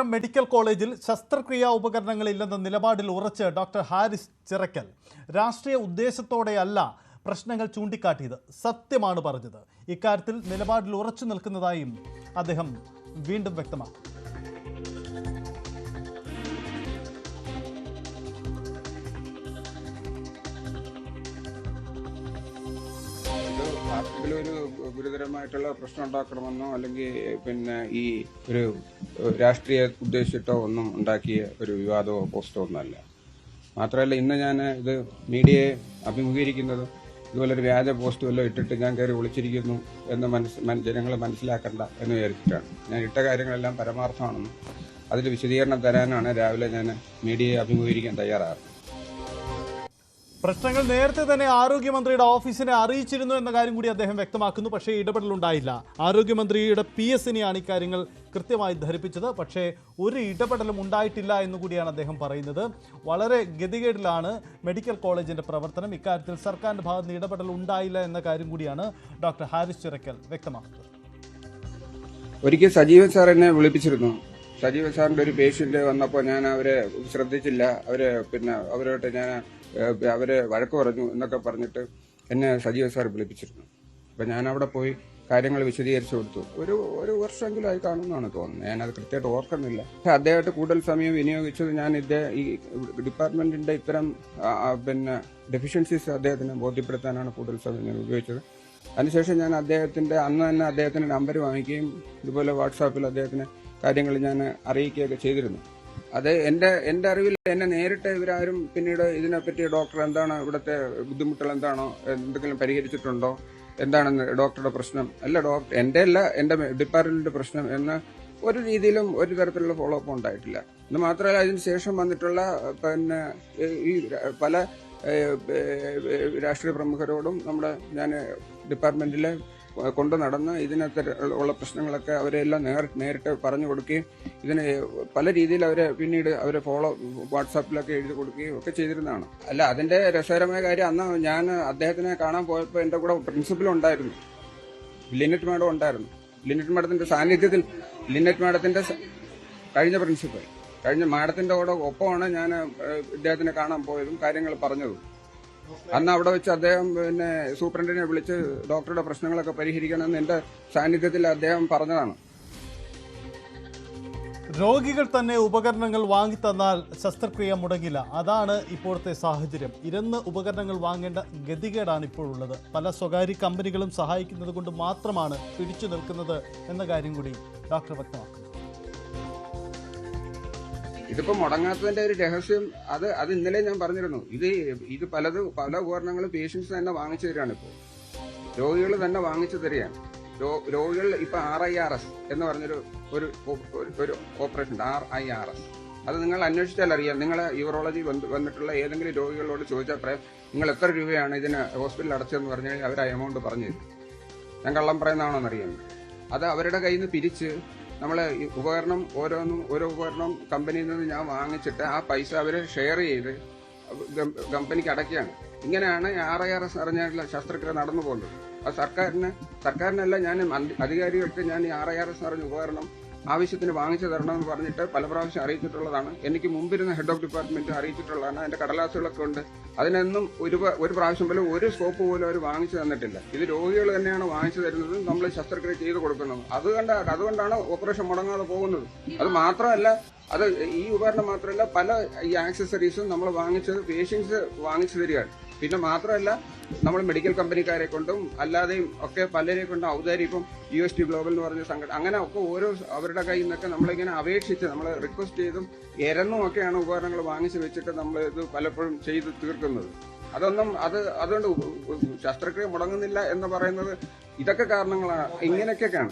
Medical കോളേജിൽ ശസ്ത്രക്രിയാ ഉപകരണങ്ങളില്ലെന്ന നിലപാടിൽ ഉറച്ച് ഡോക്ടർ ഹാരിസ് ചിറക്കൽ രാഷ്ട്രീയ ഉദ്ദേശത്തോടെയല്ല പ്രശ്നങ്ങൾ ചൂണ്ടിക്കാട്ടിയത്, സത്യമാണ് പറഞ്ഞത്. ഇക്കാര്യത്തിൽ നിലപാടിൽ ഉറച്ചു നിൽക്കുന്നതായും അദ്ദേഹം വീണ്ടും വ്യക്തമാക്കി. പാർട്ടിയിലൊരു ഗുരുതരമായിട്ടുള്ള പ്രശ്നം ഉണ്ടാക്കണമെന്നോ അല്ലെങ്കിൽ ഈ ഒരു രാഷ്ട്രീയ ഉദ്ദേശിച്ചിട്ടോ ഒന്നും ഉണ്ടാക്കിയ ഒരു വിവാദമോ പോസ്റ്റോ ഒന്നുമല്ല. മാത്രമല്ല, ഇന്ന് ഞാൻ ഇത് മീഡിയയെ അഭിമുഖീകരിക്കുന്നത് ഇതുപോലൊരു വ്യാജ പോസ്റ്റ് വല്ലതും ഇട്ടിട്ട് ഞാൻ കയറി വിളിച്ചിരിക്കുന്നു എന്ന് ജനങ്ങൾ മനസ്സിലാക്കണ്ട എന്ന് വിചാരിച്ചിട്ടാണ്. ഞാൻ ഇട്ട കാര്യങ്ങളെല്ലാം പരമാർത്ഥമാണെന്നും അതിൽ വിശദീകരണം തരാനാണ് രാവിലെ ഞാൻ മീഡിയയെ അഭിമുഖീകരിക്കാൻ തയ്യാറാകുന്നത്. പ്രശ്നങ്ങൾ നേരത്തെ തന്നെ ആരോഗ്യമന്ത്രിയുടെ ഓഫീസിനെ അറിയിച്ചിരുന്നു എന്ന കാര്യം കൂടി അദ്ദേഹം വ്യക്തമാക്കുന്നു. പക്ഷേ ഇടപെടലുണ്ടായില്ല. ആരോഗ്യമന്ത്രിയുടെ PSനെയാണ് ഇക്കാര്യങ്ങൾ കൃത്യമായി ധരിപ്പിച്ചത്. പക്ഷേ ഒരു ഇടപെടലും ഉണ്ടായിട്ടില്ല എന്നുകൂടിയാണ് അദ്ദേഹം പറയുന്നത്. വളരെ ഗതികേടിലാണ് മെഡിക്കൽ കോളേജിന്റെ പ്രവർത്തനം. ഇക്കാര്യത്തിൽ സർക്കാരിന്റെ ഭാഗത്ത് നിന്ന് ഇടപെടൽ ഉണ്ടായില്ല എന്ന കാര്യം കൂടിയാണ് ഡോക്ടർ ഹാരിസ് ചിറക്കൽ വ്യക്തമാക്കുന്നത്. ഒരിക്കൽ സജീവൻ സാർ എന്നെ വിളിപ്പിച്ചിരുന്നു. സജീവൻ സാറിന്റെ ഒരു പേഷ്യന്റ് വന്നപ്പോൾ ഞാൻ അവരെ ശ്രദ്ധിച്ചില്ല, അവരോട്ട് ഞാൻ അവരെ വഴക്ക് പറഞ്ഞു എന്നൊക്കെ പറഞ്ഞിട്ട് എന്നെ സജീവ സാർ വിളിപ്പിച്ചിരുന്നു. അപ്പം ഞാൻ അവിടെ പോയി കാര്യങ്ങൾ വിശദീകരിച്ചു കൊടുത്തു. ഒരു വർഷമെങ്കിലും ആയി കാണുമെന്നാണ് തോന്നുന്നത്. ഞാനത് കൃത്യമായിട്ട് ഓർക്കുന്നില്ല. അദ്ദേഹത്തെ കൂടുതൽ സമയം വിനിയോഗിച്ചത് ഞാൻ ഈ ഡിപ്പാർട്ട്മെന്റിന്റെ ഇത്തരം ഡെഫിഷ്യൻസീസ് അദ്ദേഹത്തിന് ബോധ്യപ്പെടുത്താനാണ് കൂടുതൽ സമയം ഞാൻ ഉപയോഗിച്ചത്. അതിനുശേഷം ഞാൻ അന്ന് തന്നെ അദ്ദേഹത്തിന്റെ നമ്പർ വാങ്ങിക്കുകയും ഇതുപോലെ വാട്സാപ്പിൽ അദ്ദേഹത്തിന് കാര്യങ്ങൾ ഞാൻ അറിയിക്കുകയൊക്കെ ചെയ്തിരുന്നു. അത് എന്റെ അറിവിൽ എന്നെ നേരിട്ട് ഇവരാരും പിന്നീട് ഇതിനെപ്പറ്റി ഡോക്ടർ എന്താണ് ഇവിടുത്തെ ബുദ്ധിമുട്ടുകൾ എന്താണോ എന്തെങ്കിലും പരിഹരിച്ചിട്ടുണ്ടോ, എന്താണ് ഡോക്ടറുടെ പ്രശ്നം, അല്ല ഡോക്ടർ എന്റെ ഡിപ്പാർട്ട്മെന്റിന്റെ പ്രശ്നം എന്ന ഒരു രീതിയിലും ഒരു തരത്തിലുള്ള ഫോളോ അപ്പ് ഉണ്ടായിട്ടില്ല. എന്ന് മാത്രമല്ല, അതിന് ശേഷം വന്നിട്ടുള്ള ഈ പല രാഷ്ട്രീയ പ്രമുഖരോടും ഞാൻ ഡിപ്പാർട്ട്മെന്റിലെ കൊണ്ടു നടന്ന് ഇതിനകത്തുള്ള പ്രശ്നങ്ങളൊക്കെ അവരെല്ലാം നേരിട്ട് പറഞ്ഞു കൊടുക്കുകയും ഇതിന് പല രീതിയിൽ പിന്നീട് അവരെ വാട്സാപ്പിലൊക്കെ എഴുതി കൊടുക്കുകയും ഒക്കെ ചെയ്തിരുന്നതാണ്. അല്ല, അതിന്റെ രസകരമായ കാര്യം, അന്ന് ഞാൻ അദ്ദേഹത്തിനെ കാണാൻ പോയപ്പോൾ എന്റെ കൂടെ പ്രിൻസിപ്പൽ ഉണ്ടായിരുന്നു, ലിനറ്റ് മാഡം ഉണ്ടായിരുന്നു. ലിനറ്റ് മാഡത്തിന്റെ സാന്നിധ്യത്തിൽ, ലിനറ്റ് മാഡത്തിന്റെ കഴിഞ്ഞ മാഡത്തിന്റെ കൂടെ ഒപ്പമാണ് ഞാൻ ഇദ്ദേഹത്തിനെ കാണാൻ പോയതും കാര്യങ്ങൾ പറഞ്ഞതും. അന്ന് അവിടെ വെച്ച് അദ്ദേഹം സൂപ്രണ്ടിനെ വിളിച്ച് ഡോക്ടറുടെ പ്രശ്നങ്ങളൊക്കെ പരിഹരിക്കണമെന്ന് എന്റെ സാന്നിധ്യത്തിൽ അദ്ദേഹം പറഞ്ഞതാണ്. രോഗികൾ തന്നെ ഉപകരണങ്ങൾ വാങ്ങിത്തന്നാൽ ശസ്ത്രക്രിയ മുടങ്ങില്ല. അതാണ് ഇപ്പോഴത്തെ സാഹചര്യം. ഇരുന്ന് ഉപകരണങ്ങൾ വാങ്ങേണ്ട ഗതികേടാണ് ഇപ്പോഴുള്ളത്. പല സ്വകാര്യ കമ്പനികളും സഹായിക്കുന്നത് കൊണ്ട് മാത്രമാണ് പിടിച്ചു നിൽക്കുന്നത് എന്ന കാര്യം കൂടി ഡോക്ടർ വ്യക്തമാക്കുന്നു. ഇതിപ്പോ മുടങ്ങാത്തതിന്റെ ഒരു രഹസ്യം അത് ഇന്നലെ ഞാൻ പറഞ്ഞിരുന്നു. ഇത് പല ഉപകരണങ്ങളും പേഷ്യൻസ് തന്നെ വാങ്ങിച്ചു തരികയാണ്. ഇപ്പോൾ രോഗികൾ തന്നെ വാങ്ങിച്ചു തരികയാണ്. രോഗികൾ ഇപ്പൊ RIRS എന്ന് പറഞ്ഞൊരു ഒരു ഓപ്പറേഷൻ RIRS, അത് നിങ്ങൾ അന്വേഷിച്ചാൽ അറിയാം. നിങ്ങൾ യൂറോളജി വന്നിട്ടുള്ള ഏതെങ്കിലും രോഗികളോട് ചോദിച്ചാൽ പറയാം നിങ്ങൾ എത്ര രൂപയാണ് ഇതിന് ഹോസ്പിറ്റലിൽ അടച്ചതെന്ന് പറഞ്ഞു കഴിഞ്ഞാൽ അവർ ആ എമൗണ്ട് പറഞ്ഞു തരും. ഞാൻ കള്ളം പറയുന്നതാണോന്നറിയാം. അത് അവരുടെ കയ്യിൽ നിന്ന് പിരിച്ച് നമ്മളെ ഓരോ ഉപകരണം കമ്പനിയിൽ നിന്ന് ഞാൻ വാങ്ങിച്ചിട്ട് ആ പൈസ അവർ ഷെയർ ചെയ്ത് കമ്പനിക്ക് അടയ്ക്കുകയാണ്. ഇങ്ങനെയാണ് RIRS അറിഞ്ഞാലുള്ള ശസ്ത്രക്രിയ നടന്നു പോകുന്നത്. അത് സർക്കാരിനല്ല, ഞാൻ അധികാരികൾക്ക് ഞാൻ ഈ RIRS അറിഞ്ഞ ഉപകരണം ആവശ്യത്തിന് വാങ്ങിച്ചു തരണമെന്ന് പറഞ്ഞിട്ട് പല പ്രാവശ്യം അറിയിച്ചിട്ടുള്ളതാണ്. എനിക്ക് മുമ്പിരുന്ന ഹെഡ് ഓഫ് ഡിപ്പാർട്ട്മെന്റ് അറിയിച്ചിട്ടുള്ളതാണ്. അതിന്റെ കടലാസുകളൊക്കെ ഉണ്ട്. അതിനൊന്നും ഒരു പ്രാവശ്യം പോലും ഒരു സ്കോപ്പ് പോലും അവർ വാങ്ങിച്ചു തന്നിട്ടില്ല. ഇത് രോഗികൾ തന്നെയാണ് വാങ്ങിച്ചു തരുന്നത്, നമ്മൾ ശസ്ത്രക്രിയ ചെയ്ത് കൊടുക്കുന്നത്. അതുകൊണ്ടാണ് ഓപ്പറേഷൻ മുടങ്ങാതെ പോകുന്നത്. അത് മാത്രമല്ല, ഈ ഉപകരണം മാത്രമല്ല, പല ഈ ആക്സസറീസും നമ്മൾ പേഷ്യൻസ് വാങ്ങിച്ചു തരികയാണ്. പിന്നെ മാത്രമല്ല, നമ്മൾ മെഡിക്കൽ കമ്പനിക്കാരെ കൊണ്ടും അല്ലാതെയും ഒക്കെ പലരെ കൊണ്ടും ഔദാര്യം, UST ഗ്ലോബൽ എന്ന് പറഞ്ഞ സംഘടന, അങ്ങനെ ഒക്കെ അവരുടെ കയ്യിൽ നിന്നൊക്കെ നമ്മളിങ്ങനെ അപേക്ഷിച്ച് നമ്മൾ റിക്വസ്റ്റ് ചെയ്തും എരന്നും ഒക്കെയാണ് ഉപകരണങ്ങൾ വാങ്ങിച്ചു വെച്ചിട്ട് നമ്മൾ ഇത് പലപ്പോഴും ചെയ്ത് തീർക്കുന്നത്. അതുകൊണ്ട് ശസ്ത്രക്രിയ മുടങ്ങുന്നില്ല എന്ന് പറയുന്നത് ഇതൊക്കെ കാരണങ്ങളാണ്. ഇങ്ങനെയൊക്കെയാണ്.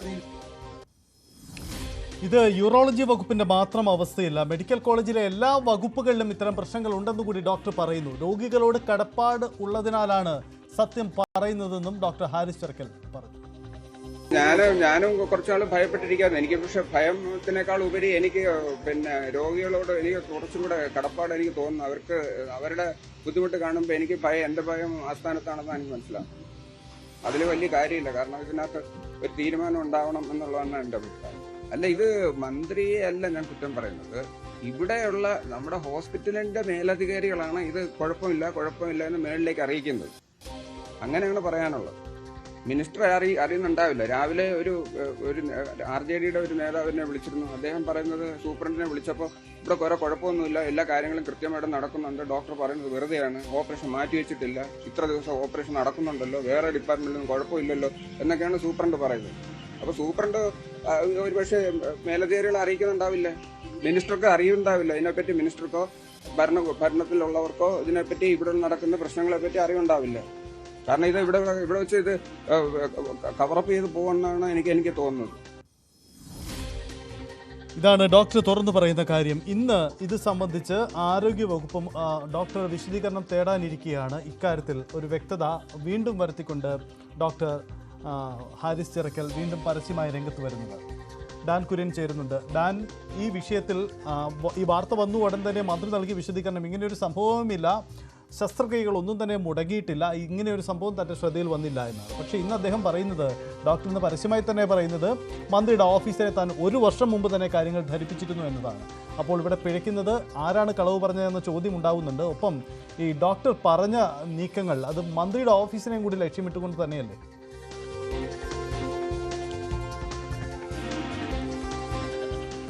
ഇത് യൂറോളജി വകുപ്പിന്റെ മാത്രം അവസ്ഥയില്ല. മെഡിക്കൽ കോളേജിലെ എല്ലാ വകുപ്പുകളിലും ഇത്തരം പ്രശ്നങ്ങൾ ഉണ്ടെന്ന് കൂടി ഡോക്ടർ പറയുന്നു. രോഗികളോട് കടപ്പാട് ഉള്ളതിനാലാണ് സത്യം പറയുന്നതെന്നും ഡോക്ടർ ഹാരിസ് ചിറക്കൽ പറഞ്ഞു. ഞാനും കുറച്ചാൾ ഭയപ്പെട്ടിരിക്കായിരുന്നു. എനിക്ക് പക്ഷെ ഭയത്തിനേക്കാൾ ഉപരി എനിക്ക് രോഗികളോട് എനിക്ക് കുറച്ചും കൂടെ കടപ്പാട് എനിക്ക് തോന്നുന്നു. അവർക്ക് അവരുടെ ബുദ്ധിമുട്ട് കാണുമ്പോൾ എനിക്ക് എന്റെ ഭയം ആസ്ഥാനത്താണെന്ന് എനിക്ക് മനസ്സിലാവും. അതിൽ വലിയ കാര്യമില്ല. കാരണം ഇതിനകത്ത് ഒരു തീരുമാനം ഉണ്ടാവണം എന്നുള്ളതാണ് എന്റെ അഭിപ്രായം. അല്ല, ഇത് മന്ത്രിയെ അല്ല ഞാൻ കുറ്റം പറയുന്നത്. ഇവിടെയുള്ള നമ്മുടെ ഹോസ്പിറ്റലിന്റെ മേലധികാരികളാണ് ഇത് കുഴപ്പമില്ല എന്ന് മേളിലേക്ക് അറിയിക്കുന്നത്. അങ്ങനെയാണ് പറയാനുള്ളത്. മിനിസ്റ്റർ അറിയുന്നുണ്ടാവില്ല. രാവിലെ ഒരു RJDയുടെ ഒരു നേതാവിനെ വിളിച്ചിരുന്നു. അദ്ദേഹം പറയുന്നത് സൂപ്രണ്ടിനെ വിളിച്ചപ്പോൾ ഇവിടെ കുറെ കുഴപ്പമൊന്നുമില്ല, എല്ലാ കാര്യങ്ങളും കൃത്യമായിട്ട് നടക്കുന്നുണ്ട്, ഡോക്ടർ പറയുന്നത് വെറുതെയാണ്, ഓപ്പറേഷൻ മാറ്റിവെച്ചിട്ടില്ല, ഇത്ര ദിവസം ഓപ്പറേഷൻ നടക്കുന്നുണ്ടല്ലോ, വേറെ ഡിപ്പാർട്ട്മെന്റിലൊന്നും കുഴപ്പമില്ലല്ലോ എന്നൊക്കെയാണ് സൂപ്രണ്ട് പറയുന്നത്. അപ്പൊ സൂപ്രണ്ട് ഒരുപക്ഷെ മേലധികാരികളെ അറിയിക്കുന്നുണ്ടാവില്ല, മിനിസ്റ്റർക്ക് അറിയുന്നുണ്ടാവില്ല ഇതിനെപ്പറ്റി. മിനിസ്റ്റർക്കോ ഭരണത്തിലുള്ളവർക്കോ ഇതിനെപ്പറ്റി ഇവിടെ നടക്കുന്ന പ്രശ്നങ്ങളെ പറ്റി അറിവുണ്ടാവില്ല. കാരണം ഇത് ഇവിടെ വെച്ച് ഇത് കവറപ്പ് ചെയ്ത് പോകുമെന്നാണ് എനിക്ക് തോന്നുന്നത്. ഇതാണ് ഡോക്ടർ തുറന്നു പറയുന്ന കാര്യം. ഇന്ന് ഇത് സംബന്ധിച്ച് ആരോഗ്യവകുപ്പും ഡോക്ടർ വിശദീകരണം തേടാനിരിക്കുകയാണ്. ഇക്കാര്യത്തിൽ ഒരു വ്യക്തത വീണ്ടും വരുത്തിക്കൊണ്ട് ഡോക്ടർ ഹാരിസ് ചിറക്കൽ വീണ്ടും പരസ്യമായി രംഗത്ത് വരുന്നത്. ഡാൻ കുര്യൻ ചേരുന്നുണ്ട്. ഡാൻ, ഈ വിഷയത്തിൽ ഈ വാർത്ത വന്നു ഉടൻ തന്നെ മന്ത്രി നൽകിയ വിശദീകരണം ഇങ്ങനെയൊരു സംഭവമില്ല, ശസ്ത്രക്രിയകളൊന്നും തന്നെ മുടങ്ങിയിട്ടില്ല, ഇങ്ങനെ ഒരു സംഭവം തന്റെ ശ്രദ്ധയിൽ വന്നില്ല എന്നാണ്. പക്ഷേ ഇന്ന് അദ്ദേഹം പറയുന്നത്, ഡോക്ടർ ഇന്ന് പരസ്യമായി തന്നെ പറയുന്നത്, മന്ത്രിയുടെ ഓഫീസിനെ താൻ 1 വർഷം മുമ്പ് തന്നെ കാര്യങ്ങൾ ധരിപ്പിച്ചിരുന്നു എന്നതാണ്. അപ്പോൾ ഇവിടെ പിഴയ്ക്കുന്നത് ആരാണ് കളവ് പറഞ്ഞതെന്ന ചോദ്യം ഉണ്ടാവുന്നുണ്ട്. ഒപ്പം ഈ ഡോക്ടർ പറഞ്ഞ നീക്കങ്ങൾ അത് മന്ത്രിയുടെ ഓഫീസിനെയും കൂടി ലക്ഷ്യമിട്ടുകൊണ്ട് തന്നെയല്ലേ?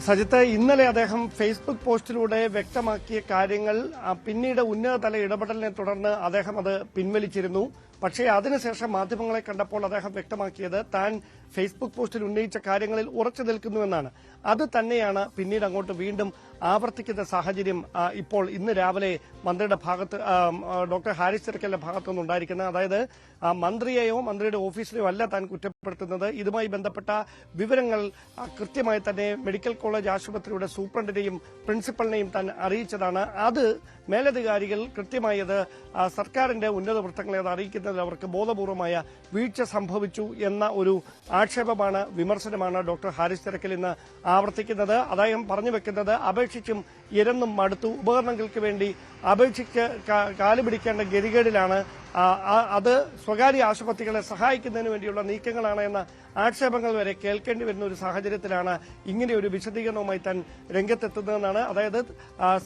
സജിത്ത്, ഇന്നലെ അദ്ദേഹം ഫേസ്ബുക്ക് പോസ്റ്റിലൂടെ വ്യക്തമാക്കിയ കാര്യങ്ങൾ പിന്നീട് ഉന്നതതല ഇടപെടലിനെ തുടർന്ന് അദ്ദേഹം അത് പിൻവലിച്ചിരുന്നു. പക്ഷേ അതിനുശേഷം മാധ്യമങ്ങളെ കണ്ടപ്പോൾ അദ്ദേഹം വ്യക്തമാക്കിയത് താൻ ഫേസ്ബുക്ക് പോസ്റ്റിൽ ഉന്നയിച്ച കാര്യങ്ങളിൽ ഉറച്ചു നിൽക്കുന്നുവെന്നാണ്. അത് തന്നെയാണ് പിന്നീട് അങ്ങോട്ട് വീണ്ടും ആവർത്തിക്കുന്ന സാഹചര്യം ഇപ്പോൾ ഇന്ന് രാവിലെ മന്ത്രിയുടെ ഭാഗത്ത്, ഡോക്ടർ ഹാരിസ് ചിറക്കലിന്റെ ഭാഗത്തു നിന്നുണ്ടായിരിക്കുന്നത്. അതായത് മന്ത്രിയെയോ മന്ത്രിയുടെ ഓഫീസിലെയോ അല്ല താൻ കുറ്റപ്പെടുത്തുന്നത്. ഇതുമായി ബന്ധപ്പെട്ട വിവരങ്ങൾ കൃത്യമായി തന്നെ മെഡിക്കൽ കോളേജ് ആശുപത്രിയുടെ സൂപ്രണ്ടിനെയും പ്രിൻസിപ്പലിനെയും താൻ അറിയിച്ചതാണ്. അത് മേലധികാരികൾ കൃത്യമായി അത് സർക്കാരിന്റെ ഉന്നത വൃത്തങ്ങളെ അത് അറിയിക്കുന്നതിൽ അവർക്ക് ബോധപൂർവമായ വീഴ്ച സംഭവിച്ചു എന്ന ഒരു ആക്ഷേപമാണ്, വിമർശനമാണ് ഡോക്ടർ ഹാരിസ് ചിറക്കൽ ഇന്ന് ആവർത്തിക്കുന്നത്. അദ്ദേഹം പറഞ്ഞു വെക്കുന്നത്, അപേക്ഷിച്ചും ഇരന്നും മടുത്തു, ഉപകരണങ്ങൾക്ക് വേണ്ടി അപേക്ഷിച്ച് കാലുപിടിക്കേണ്ട ഗതികേടിലാണ്, അത് സ്വകാര്യ ആശുപത്രികളെ സഹായിക്കുന്നതിന് വേണ്ടിയുള്ള നീക്കങ്ങളാണ് എന്ന ആക്ഷേപങ്ങൾ വരെ കേൾക്കേണ്ടി വരുന്ന ഒരു സാഹചര്യത്തിലാണ് ഇങ്ങനെ ഒരു വിശദീകരണവുമായി താൻ രംഗത്തെത്തുന്നതെന്നാണ്. അതായത്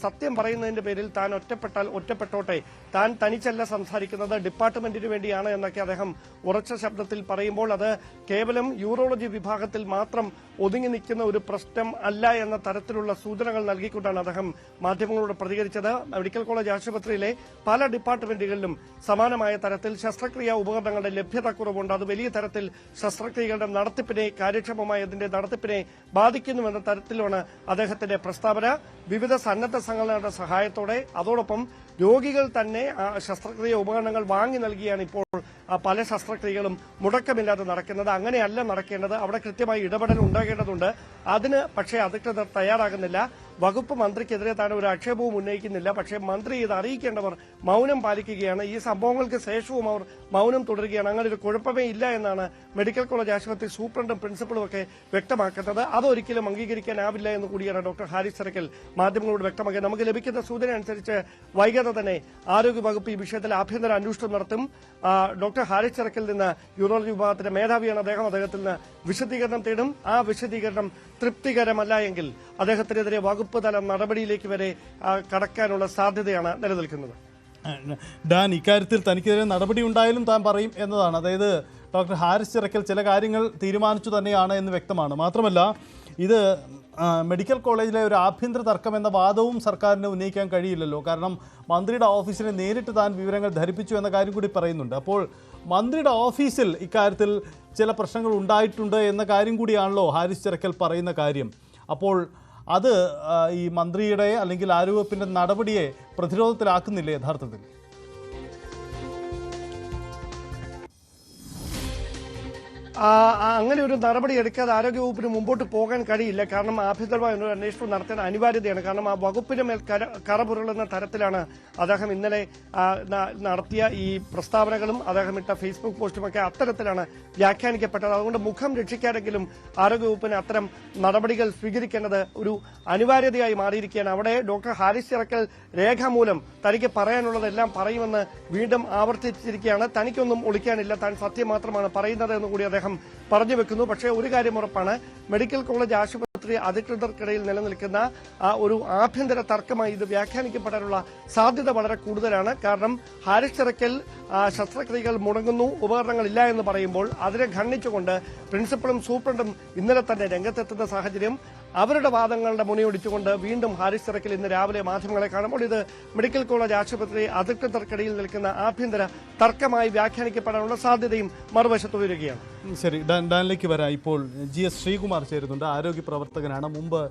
സത്യം പറയുന്നതിന്റെ പേരിൽ താൻ ഒറ്റപ്പെട്ടാൽ ഒറ്റപ്പെട്ടോട്ടെ, താൻ തനിച്ചല്ല സംസാരിക്കുന്നത്, ഡിപ്പാർട്ട്മെന്റിന് വേണ്ടിയാണ് എന്നൊക്കെ അദ്ദേഹം ഉറച്ച ശബ്ദത്തിൽ പറയുമ്പോൾ അത് കേവലം യൂറോളജി വിഭാഗത്തിൽ മാത്രം ഒതുങ്ങി നിൽക്കുന്ന ഒരു പ്രശ്നം അല്ല എന്ന തരത്തിലുള്ള സൂചനകൾ നൽകിക്കൊണ്ടാണ് അദ്ദേഹം മാധ്യമങ്ങളോട് പ്രതികരിച്ചത്. മെഡിക്കൽ കോളേജ് ആശുപത്രിയിലെ പല ഡിപ്പാർട്ട്മെന്റുകളിലും സമാനമായ തരത്തിൽ ശസ്ത്രക്രിയാ ഉപകരണങ്ങളുടെ ലഭ്യത കുറവുണ്ട്. അത് വലിയ തരത്തിൽ ശസ്ത്രക്രിയകളുടെ നടത്തിപ്പിനെ, കാര്യക്ഷമമായ അതിന്റെ നടത്തിപ്പിനെ ബാധിക്കുന്നുവെന്ന തരത്തിലാണ് അദ്ദേഹത്തിന്റെ പ്രസ്താവന. വിവിധ സന്നദ്ധ സംഘടനകളുടെ സഹായത്തോടെ അതോടൊപ്പം രോഗികൾ തന്നെ ശസ്ത്രക്രിയ ഉപകരണങ്ങൾ വാങ്ങി നൽകിയാണ് ഇപ്പോൾ പല ശസ്ത്രക്രിയകളും മുടക്കമില്ലാതെ നടക്കുന്നത്. അങ്ങനെയല്ല നടക്കേണ്ടത്. അവിടെ കൃത്യമായി ഇടപെടൽ ഉണ്ടാകേണ്ടതുണ്ട്. അതിന് പക്ഷേ അധികൃതർ തയ്യാറാകുന്നില്ല. വകുപ്പ് മന്ത്രിക്കെതിരെ താൻ ഒരു ആക്ഷേപവും ഉന്നയിക്കുന്നില്ല. പക്ഷേ മന്ത്രി ഇത് അറിയിക്കേണ്ടവർ മൌനം പാലിക്കുകയാണ്. ഈ സംഭവങ്ങൾക്ക് ശേഷവും അവർ മൌനം തുടരുകയാണ്. അങ്ങനെ ഒരു കുഴപ്പമേ ഇല്ല എന്നാണ് മെഡിക്കൽ കോളേജ് ആശുപത്രി സൂപ്രണ്ടും പ്രിൻസിപ്പളും ഒക്കെ വ്യക്തമാക്കുന്നത്. അതൊരിക്കലും അംഗീകരിക്കാനാവില്ല എന്ന് കൂടിയാണ് ഡോക്ടർ ഹാരിസ് ചിറക്കൽ മാധ്യമങ്ങളോട് വ്യക്തമാക്കിയത്. നമുക്ക് ലഭിക്കുന്ന സൂചന അനുസരിച്ച് വൈകാതെ തന്നെ ആരോഗ്യവകുപ്പ് ഈ വിഷയത്തിൽ ആഭ്യന്തര അന്വേഷണം നടത്തും. ഡോക്ടർ ഹാരിസ് ചിറക്കലിൽ നിന്ന് യൂറോളജി വിഭാഗത്തിന്റെ മേധാവിയാണ് അദ്ദേഹത്തിൽ നിന്ന് വിശദീകരണം തേടും. ആ വിശദീകരണം തൃപ്തികരമല്ല എങ്കിൽ അദ്ദേഹത്തിനെതിരെ വകുപ്പ് തല നടപടിയിലേക്ക് വരെ കടക്കാനുള്ള സാധ്യതയാണ് നിലനിൽക്കുന്നത്. ഡാൻ, ഇക്കാര്യത്തിൽ തനിക്കെതിരെ നടപടി ഉണ്ടായാലും താൻ പറയും എന്നതാണ്. അതായത് ഡോക്ടർ ഹാരിസ് ചിറക്കൽ ചില കാര്യങ്ങൾ തീരുമാനിച്ചു തന്നെയാണ് എന്ന് വ്യക്തമാണ്. മാത്രമല്ല, ഇത് മെഡിക്കൽ കോളേജിലെ ഒരു ആഭ്യന്തര തർക്കം എന്ന വാദവും സർക്കാരിന് ഉന്നയിക്കാൻ കഴിയില്ലല്ലോ. കാരണം മന്ത്രിയുടെ ഓഫീസിനെ നേരിട്ട് താൻ വിവരങ്ങൾ ധരിപ്പിച്ചു എന്ന കാര്യം കൂടി പറയുന്നുണ്ട്. അപ്പോൾ മന്ത്രിയുടെ ഓഫീസിൽ ഇക്കാര്യത്തിൽ ചില പ്രശ്നങ്ങൾ ഉണ്ടായിട്ടുണ്ട് എന്ന കാര്യം കൂടിയാണല്ലോ ഹാരിസ് ചിറക്കൽ പറയുന്ന കാര്യം. അപ്പോൾ അത് ഈ മന്ത്രിയുടെ അല്ലെങ്കിൽ ആരോഗ്യവകുപ്പിൻ്റെ നടപടിയെ പ്രതിരോധത്തിലാക്കുന്നില്ലേ യഥാർത്ഥത്തിൽ? അങ്ങനെ ഒരു നടപടി എടുക്കാതെ ആരോഗ്യവകുപ്പിന് മുമ്പോട്ട് പോകാൻ കഴിയില്ല. കാരണം ആഭ്യന്തരമായ ഒരു അന്വേഷണം നടത്താൻ അനിവാര്യതയാണ്. കാരണം ആ വകുപ്പിന് മേൽ കറപുരളുന്ന തരത്തിലാണ് അദ്ദേഹം ഇന്നലെ നടത്തിയ ഈ പ്രസ്താവനകളും അദ്ദേഹം ഇട്ട ഫേസ്ബുക്ക് പോസ്റ്റുമൊക്കെ അത്തരത്തിലാണ് വ്യാഖ്യാനിക്കപ്പെട്ടത്. അതുകൊണ്ട് മുഖം രക്ഷിക്കാനെങ്കിലും ആരോഗ്യവകുപ്പിന് അത്തരം നടപടികൾ സ്വീകരിക്കേണ്ടത് ഒരു അനിവാര്യതയായി മാറിയിരിക്കുകയാണ്. അവിടെ ഡോക്ടർ ഹാരിസ് ചിറക്കൽ രേഖാമൂലം തനിക്ക് പറയാനുള്ളതെല്ലാം പറയുമെന്ന് വീണ്ടും ആവർത്തിച്ചിരിക്കുകയാണ്. തനിക്കൊന്നും ഒളിക്കാനില്ല, താൻ സത്യം മാത്രമാണ് പറയുന്നത് എന്ന് കൂടി അദ്ദേഹം പറഞ്ഞു വെക്കുന്നു. പക്ഷേ ഒരു കാര്യം ഉറപ്പാണ്, മെഡിക്കൽ കോളേജ് ആശുപത്രി അധികൃതർക്കിടയിൽ നിലനിൽക്കുന്ന ഒരു ആഭ്യന്തര തർക്കമായി ഇത് വ്യാഖ്യാനിക്കപ്പെടാനുള്ള സാധ്യത വളരെ കൂടുതലാണ്. കാരണം ഹാരിസ് ചിറക്കൽ ശസ്ത്രക്രിയകൾ മുടങ്ങുന്നു, ഉപകരണങ്ങളില്ല എന്ന് പറയുമ്പോൾ അതിനെ ഖണ്ഡിച്ചുകൊണ്ട് പ്രിൻസിപ്പളും സൂപ്രണ്ടും ഇന്നലെ തന്നെ രംഗത്തെത്തുന്ന സാഹചര്യം, അവരുടെ വാദങ്ങളുടെ മുനയൊടിച്ചുകൊണ്ട് വീണ്ടും ഹാരിസ് ചിറക്കൽ ഇന്ന് രാവിലെ മാധ്യമങ്ങളെ കാണുമ്പോൾ ഇത് മെഡിക്കൽ കോളേജ് ആശുപത്രി അധികൃതർക്കിടയിൽ നിൽക്കുന്ന ആഭ്യന്തര തർക്കമായി വ്യാഖ്യാനിക്കപ്പെടാനുള്ള സാധ്യതയും മറുവശത്ത് ഉയരുകയാണ്. ശരി, ഡാനിലേക്ക് വരാം. ഇപ്പോൾ GS ശ്രീകുമാർ ചേരുന്നുണ്ട്, ആരോഗ്യ പ്രവർത്തകനാണ്. മുമ്പ്